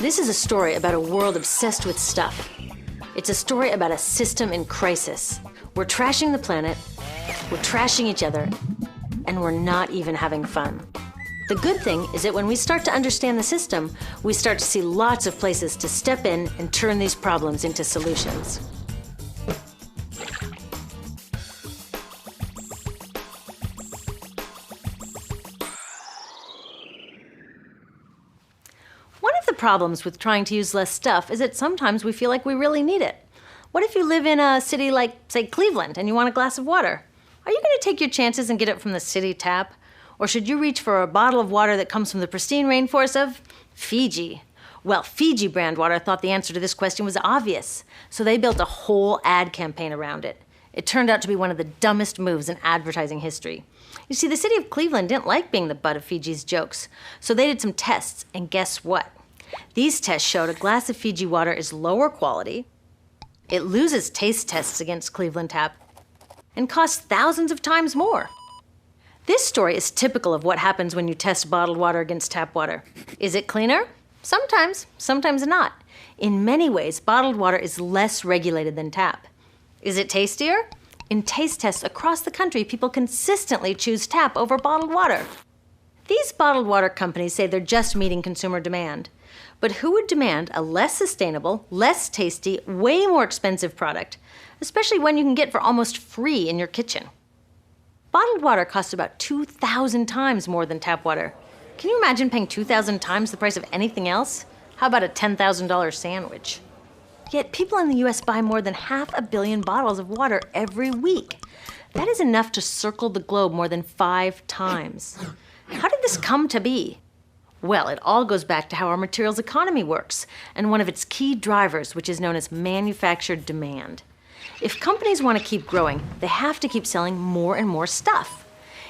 This is a story about a world obsessed with stuff. It's a story about a system in crisis. We're trashing the planet, we're trashing each other, and we're not even having fun. The good thing is that when we start to understand the system, we start to see lots of places to step in and turn these problems into solutions. One of the problems with trying to use less stuff is that sometimes we feel like we really need it. What if you live in a city like, say, Cleveland, and you want a glass of water? Are you going to take your chances and get it from the city tap? Or should you reach for a bottle of water that comes from the pristine rainforest of Fiji? Well, Fiji brand water thought the answer to this question was obvious, so they built a whole ad campaign around it. It turned out to be one of the dumbest moves in advertising history. You see, the city of Cleveland didn't like being the butt of Fiji's jokes, so they did some tests, and guess what? These tests showed a glass of Fiji water is lower quality, it loses taste tests against Cleveland Tap, and costs thousands of times more. This story is typical of what happens when you test bottled water against tap water. Is it cleaner? Sometimes, sometimes not. In many ways, bottled water is less regulated than tap. Is it tastier? In taste tests across the country, people consistently choose tap over bottled water. These bottled water companies say they're just meeting consumer demand. But who would demand a less sustainable, less tasty, way more expensive product, especially one you can get for almost free in your kitchen? Bottled water costs about 2,000 times more than tap water. Can you imagine paying 2,000 times the price of anything else? How about a $10,000 sandwich? Yet people in the US buy more than 500 million bottles of water every week. That is enough to circle the globe more than 5 times. How did this come to be? Well, it all goes back to how our materials economy works, and one of its key drivers, which is known as manufactured demand. If companies want to keep growing, they have to keep selling more and more stuff.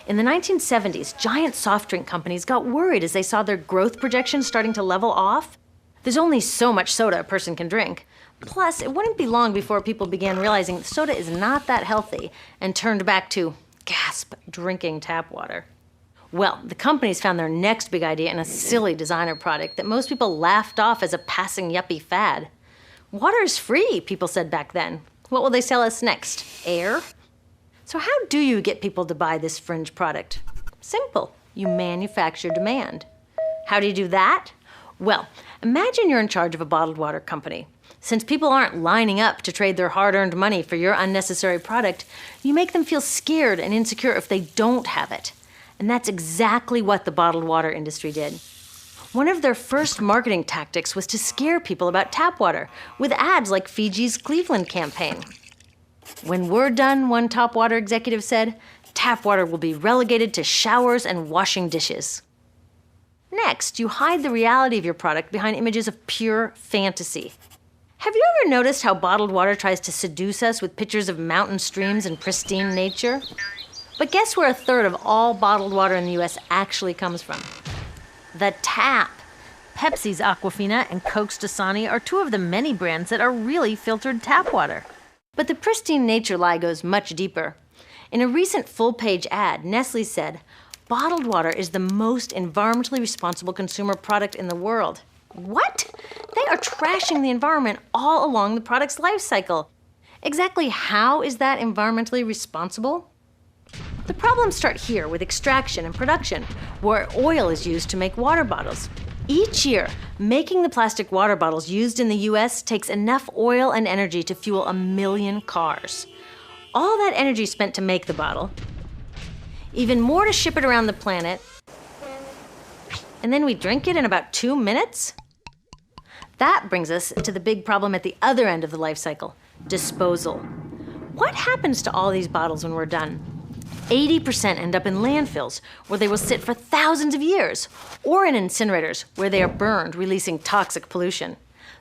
In the 1970s, giant soft drink companies got worried as they saw their growth projections starting to level off. There's only so much soda a person can drink. Plus, it wouldn't be long before people began realizing that soda is not that healthy and turned back to, gasp, drinking tap water. Well, the companies found their next big idea in a silly designer product that most people laughed off as a passing yuppie fad. Water is free, people said back then. What will they sell us next? Air? So how do you get people to buy this fringe product? Simple. You manufacture demand. How do you do that? Well, imagine you're in charge of a bottled water company. Since people aren't lining up to trade their hard-earned money for your unnecessary product, you make them feel scared and insecure if they don't have it. And that's exactly what the bottled water industry did. One of their first marketing tactics was to scare people about tap water with ads like Fiji's Cleveland campaign. When we're done, one top water executive said, tap water will be relegated to showers and washing dishes. Next, you hide the reality of your product behind images of pure fantasy. Have you ever noticed how bottled water tries to seduce us with pictures of mountain streams and pristine nature? But guess where 1/3 of all bottled water in the US actually comes from? The tap. Pepsi's Aquafina and Coke's Dasani are 2 of the many brands that are really filtered tap water. But the pristine nature lie goes much deeper. In a recent full-page ad, Nestle said, bottled water is the most environmentally responsible consumer product in the world. What? They are trashing the environment all along the product's life cycle. Exactly how is that environmentally responsible? The problems start here with extraction and production, where oil is used to make water bottles. Each year, making the plastic water bottles used in the US takes enough oil and energy to fuel 1 million cars. All that energy spent to make the bottle, even more to ship it around the planet, and then we drink it in about 2 minutes? That brings us to the big problem at the other end of the life cycle, disposal. What happens to all these bottles when we're done? 80% end up in landfills, where they will sit for thousands of years, or in incinerators, where they are burned, releasing toxic pollution.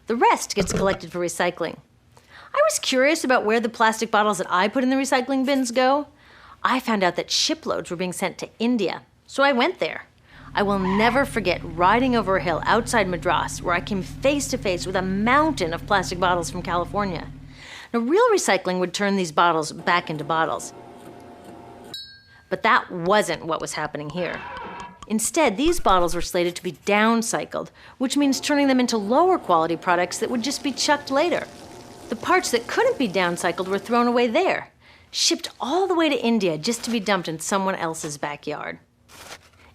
The rest gets collected for recycling. I was curious about where the plastic bottles that I put in the recycling bins go. I found out that shiploads were being sent to India, so I went there. I will never forget riding over a hill outside Madras, where I came face to face with a mountain of plastic bottles from California. Now, real recycling would turn these bottles back into bottles. But that wasn't what was happening here. Instead, these bottles were slated to be downcycled, which means turning them into lower quality products that would just be chucked later. The parts that couldn't be downcycled were thrown away there, shipped all the way to India just to be dumped in someone else's backyard.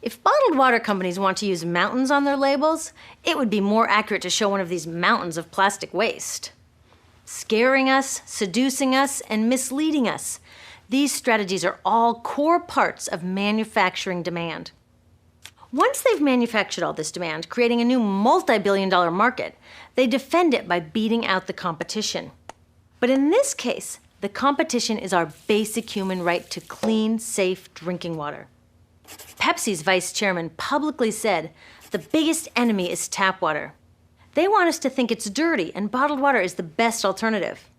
If bottled water companies want to use mountains on their labels, it would be more accurate to show one of these mountains of plastic waste. Scaring us, seducing us, and misleading us. These strategies are all core parts of manufacturing demand. Once they've manufactured all this demand, creating a new multi-billion-dollar market, they defend it by beating out the competition. But in this case, the competition is our basic human right to clean, safe drinking water. Pepsi's vice chairman publicly said, "The biggest enemy is tap water." They want us to think it's dirty and bottled water is the best alternative.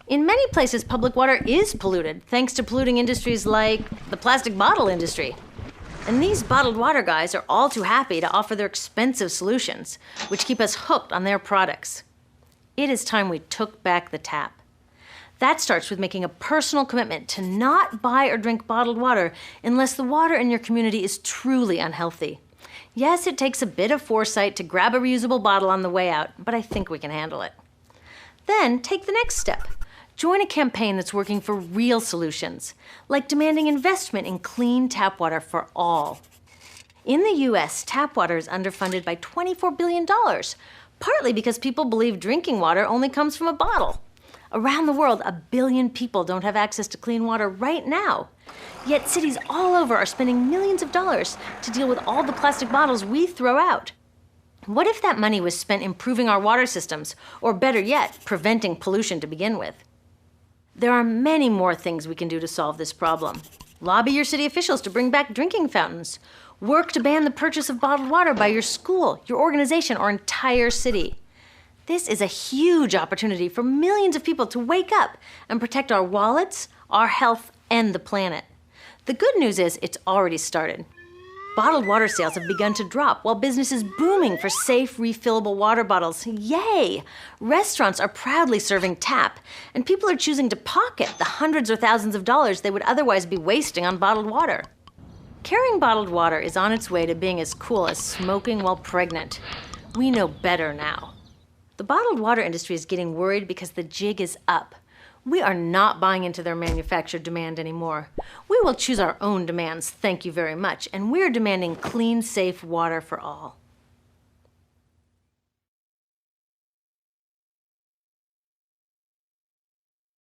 In many places, public water is polluted, thanks to polluting industries like the plastic bottle industry. And these bottled water guys are all too happy to offer their expensive solutions, which keep us hooked on their products. It is time we took back the tap. That starts with making a personal commitment to not buy or drink bottled water unless the water in your community is truly unhealthy. Yes, it takes a bit of foresight to grab a reusable bottle on the way out, but I think we can handle it. Then take the next step. Join a campaign that's working for real solutions, like demanding investment in clean tap water for all. In the US, tap water is underfunded by $24 billion, partly because people believe drinking water only comes from a bottle. Around the world, 1 billion people don't have access to clean water right now. Yet cities all over are spending millions of dollars to deal with all the plastic bottles we throw out. What if that money was spent improving our water systems, or better yet, preventing pollution to begin with? There are many more things we can do to solve this problem. Lobby your city officials to bring back drinking fountains. Work to ban the purchase of bottled water by your school, your organization, or entire city. This is a huge opportunity for millions of people to wake up and protect our wallets, our health, and the planet. The good news is it's already started. Bottled water sales have begun to drop while business is booming for safe, refillable water bottles. Yay! Restaurants are proudly serving tap, and people are choosing to pocket the hundreds or thousands of dollars they would otherwise be wasting on bottled water. Carrying bottled water is on its way to being as cool as smoking while pregnant. We know better now. The bottled water industry is getting worried because the jig is up. We are not buying into their manufactured demand anymore. We will choose our own demands, thank you very much, and we're demanding clean, safe water for all.